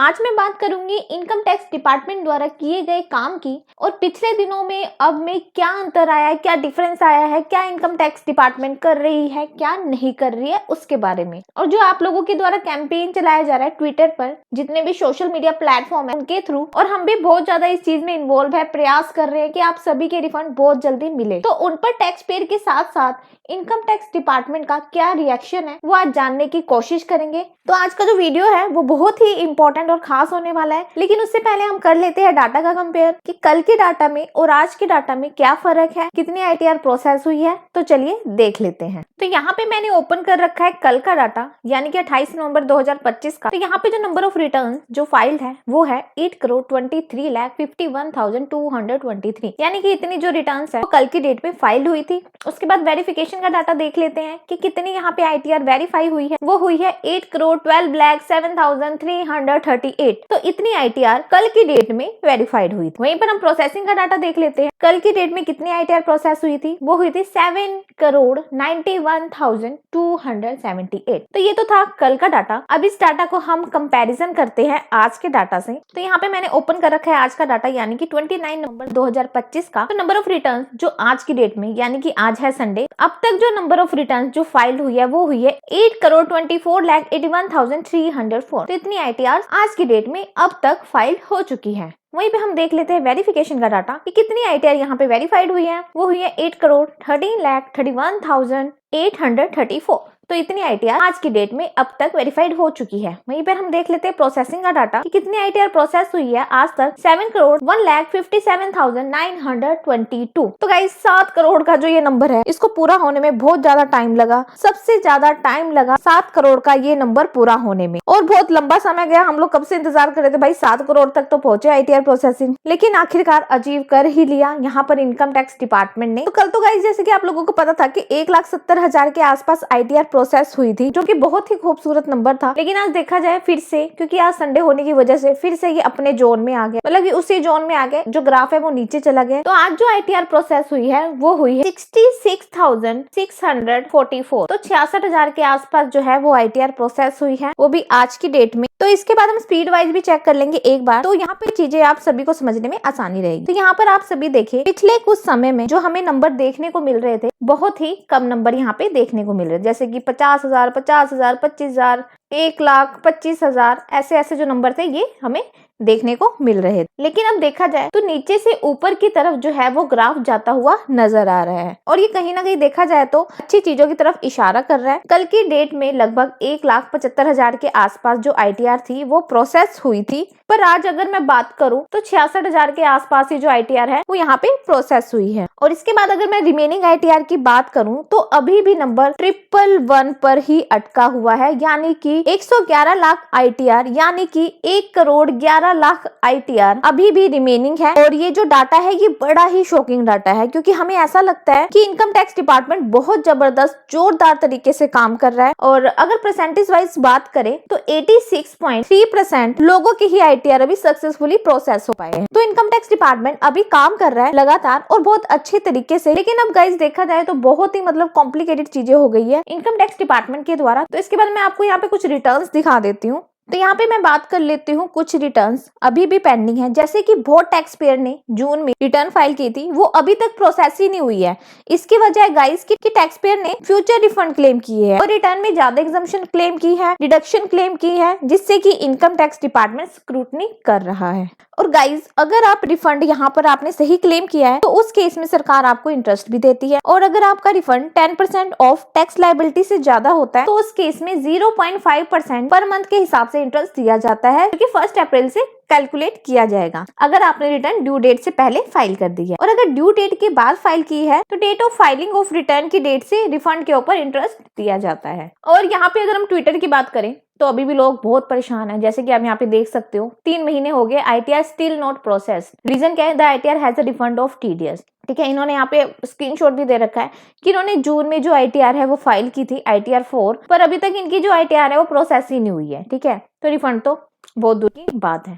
आज मैं बात करूंगी इनकम टैक्स डिपार्टमेंट द्वारा किए गए काम की और पिछले दिनों में अब में क्या अंतर आया है, क्या डिफरेंस आया है, क्या इनकम टैक्स डिपार्टमेंट कर रही है, क्या नहीं कर रही है उसके बारे में। और जो आप लोगों के द्वारा कैंपेन चलाया जा रहा है ट्विटर पर, जितने भी सोशल मीडिया प्लेटफॉर्म है उनके थ्रू, और हम भी बहुत ज्यादा इस चीज में इन्वॉल्व है, प्रयास कर रहे हैं कि आप सभी के रिफंड बहुत जल्दी मिले। तो उन पर टैक्स पेयर के साथ साथ इनकम टैक्स डिपार्टमेंट का क्या रिएक्शन है वो आज जानने की कोशिश करेंगे। तो आज का जो वीडियो है वो बहुत ही इंपॉर्टेंट और खास होने वाला है, लेकिन उससे पहले हम कर लेते हैं डाटा का कंपेयर कि कल के डाटा में और आज के डाटा में क्या फर्क है, कितनी आईटीआर प्रोसेस हुई है। तो चलिए देख लेते हैं। तो यहाँ पे मैंने ओपन कर रखा है कल का डाटा, यानी कि 28 नवंबर 2025 का। तो यहाँ पे जो नंबर ऑफ रिटर्न जो फाइल्ड है वो है 8,23,51,223, यानी कि इतनी जो रिटर्न है वो कल की डेट में फाइल हुई थी। उसके बाद वेरिफिकेशन का डाटा देख लेते हैं कि कितनी यहाँ पे आईटीआर वेरीफाई हुई है। वो हुई है 8,12,07,338। तो इतनी आईटीआर कल की डेट में वेरीफाइड हुई थी। वहीं पर हम प्रोसेसिंग का डाटा देख लेते हैं। कल की डेट में कितनी आईटीआर प्रोसेस हुई थी, वो हुई थी 7,91,278। तो ये तो था कल का डाटा। अब इस डाटा को हम कंपैरिजन करते हैं आज के डाटा से। तो यहाँ पे मैंने ओपन कर रखा है आज का डाटा, यानी कि 29 नवंबर 2025 का। तो नंबर ऑफ रिटर्न जो आज की डेट में, यानी कि आज है संडे, अब तक जो नंबर ऑफ रिटर्न जो फाइल हुई है वो हुई है 8,24,81,304। तो इतनी आईटीआर आज की डेट में अब तक फाइल हो चुकी है। वहीं पे हम देख लेते हैं वेरिफिकेशन का डाटा कि कितनी आईटीआर यहाँ पे वेरीफाइड हुई है। वो हुई है 8,13,31,834। तो इतनी आईटीआर आज की डेट में अब तक वेरीफाइड हो चुकी है। वहीं पर हम देख लेते हैं प्रोसेसिंग का डाटा कि कितनी आईटीआर प्रोसेस हुई है आज तक। 7,01,57,922। तो गाइस 7 करोड़ का जो ये नंबर है, इसको पूरा होने में बहुत ज्यादा टाइम लगा। सबसे ज्यादा टाइम लगा 7 करोड़ का ये नंबर पूरा होने में, और बहुत लंबा समय गया। हम लोग कब से इंतजार कर रहे थे भाई, 7 करोड़ तक तो पहुंचे आईटीआर प्रोसेसिंग, लेकिन आखिरकार अचीव कर ही लिया यहाँ पर इनकम टैक्स डिपार्टमेंट ने। तो कल तो गाइस जैसे कि आप लोगों को पता था कि 1,70,000 के आसपास आईटीआर प्रोसेस हुई थी, जो कि बहुत ही खूबसूरत नंबर था। लेकिन आज देखा जाए फिर से, क्योंकि आज संडे होने की वजह से फिर से ये अपने जोन में आ गए, मतलब कि उसी जोन में आ गए, जो ग्राफ है वो नीचे चला गया। तो आज जो आईटीआर प्रोसेस हुई है वो हुई है 66,644। तो 66,000 के आसपास जो है वो आईटीआर प्रोसेस हुई है, वो भी आज की डेट में। तो इसके बाद हम स्पीड वाइज भी चेक कर लेंगे एक बार, तो यहाँ पे चीजें आप सभी को समझने में आसानी रहेगी। तो यहाँ पर आप सभी देखिए, पिछले कुछ समय में जो हमें नंबर देखने को मिल रहे थे, बहुत ही कम नंबर यहाँ पे देखने को मिल रहे थे, जैसे कि 50,000, 50,000, 25,000, 1,25,000, ऐसे जो नंबर थे ये हमें देखने को मिल रहे थे। लेकिन अब देखा जाए तो नीचे से ऊपर की तरफ जो है वो ग्राफ जाता हुआ नजर आ रहा है, और ये कहीं ना कहीं देखा जाए तो अच्छी चीजों की तरफ इशारा कर रहा है। कल की डेट में लगभग 1,75,000 के आसपास जो आईटीआर थी वो प्रोसेस हुई थी, पर आज अगर मैं बात करूं तो 66,000 के आसपास ही जो आईटीआर है वो यहाँ पे प्रोसेस हुई है। और इसके बाद अगर मैं रिमेनिंग आईटीआर की बात करूं तो अभी भी नंबर 111 पर ही अटका हुआ है, यानी कि 111 लाख आईटीआर, यानी कि 1,11 लाख आईटीआर अभी भी रिमेनिंग है। और ये जो डाटा है ये बड़ा ही शॉकिंग डाटा है, क्योंकि हमें ऐसा लगता है कि इनकम टैक्स डिपार्टमेंट बहुत जबरदस्त जोरदार तरीके से काम कर रहा है। और अगर परसेंटेज वाइज बात करें तो 86.3% लोगों की ही आईटीआर अभी सक्सेसफुली प्रोसेस हो पाए हैं। तो इनकम टैक्स डिपार्टमेंट अभी काम कर रहा है लगातार और बहुत अच्छे तरीके से। लेकिन अब गाइस देखा जाए तो बहुत ही मतलब कॉम्प्लिकेटेड चीजें हो गई है इनकम टैक्स डिपार्टमेंट के द्वारा। तो इसके बाद मैं आपको यहाँ पे कुछ रिटर्न्स दिखा देती हूँ। तो यहाँ पे मैं बात कर लेती हूँ कुछ रिटर्न्स अभी भी पेंडिंग है, जैसे कि बहुत टैक्स पेयर ने जून में रिटर्न फाइल की थी वो अभी तक प्रोसेस ही नहीं हुई है। इसकी वजह है गाइस कि टैक्स पेयर ने फ्यूचर रिफंड क्लेम किए हैं और रिटर्न में ज्यादा एग्जम्पशन क्लेम की है, डिडक्शन क्लेम की है, जिससे कि इनकम टैक्स डिपार्टमेंट स्क्रूटनी कर रहा है। और गाइस अगर आप रिफंड यहाँ पर आपने सही क्लेम किया है तो उस केस में सरकार आपको इंटरेस्ट भी देती है, और अगर आपका रिफंड 10% ऑफ टैक्स लायबिलिटी से ज्यादा होता है तो उस केस में 0.5% पर मंथ के हिसाब से इंटरेस्ट दिया जाता है, क्योंकि 1 अप्रैल से कैलकुलेट किया जाएगा अगर आपने रिटर्न ड्यू डेट से पहले फाइल कर दी है। और अगर ड्यू डेट के बाद फाइल की है तो date of filing of return की डेट से रिफंड के ऊपर इंटरेस्ट दिया जाता है। और यहाँ पे अगर हम ट्विटर की बात करें तो अभी भी लोग बहुत परेशान हैं, जैसे कि आप यहाँ पे देख सकते हो 3 महीने हो गए, ITR still not process. Reason क्या है? The ITR has a refund of TDS. ठीक है, इन्होंने यहाँ पे स्क्रीनशॉट भी दे रखा है कि इन्होंने जून में जो आईटीआर है वो फाइल की थी, आईटीआर 4, पर अभी तक इनकी जो आईटीआर है वो प्रोसेस ही नहीं हुई है। ठीक है, तो रिफंड तो बहुत दूर की बात है।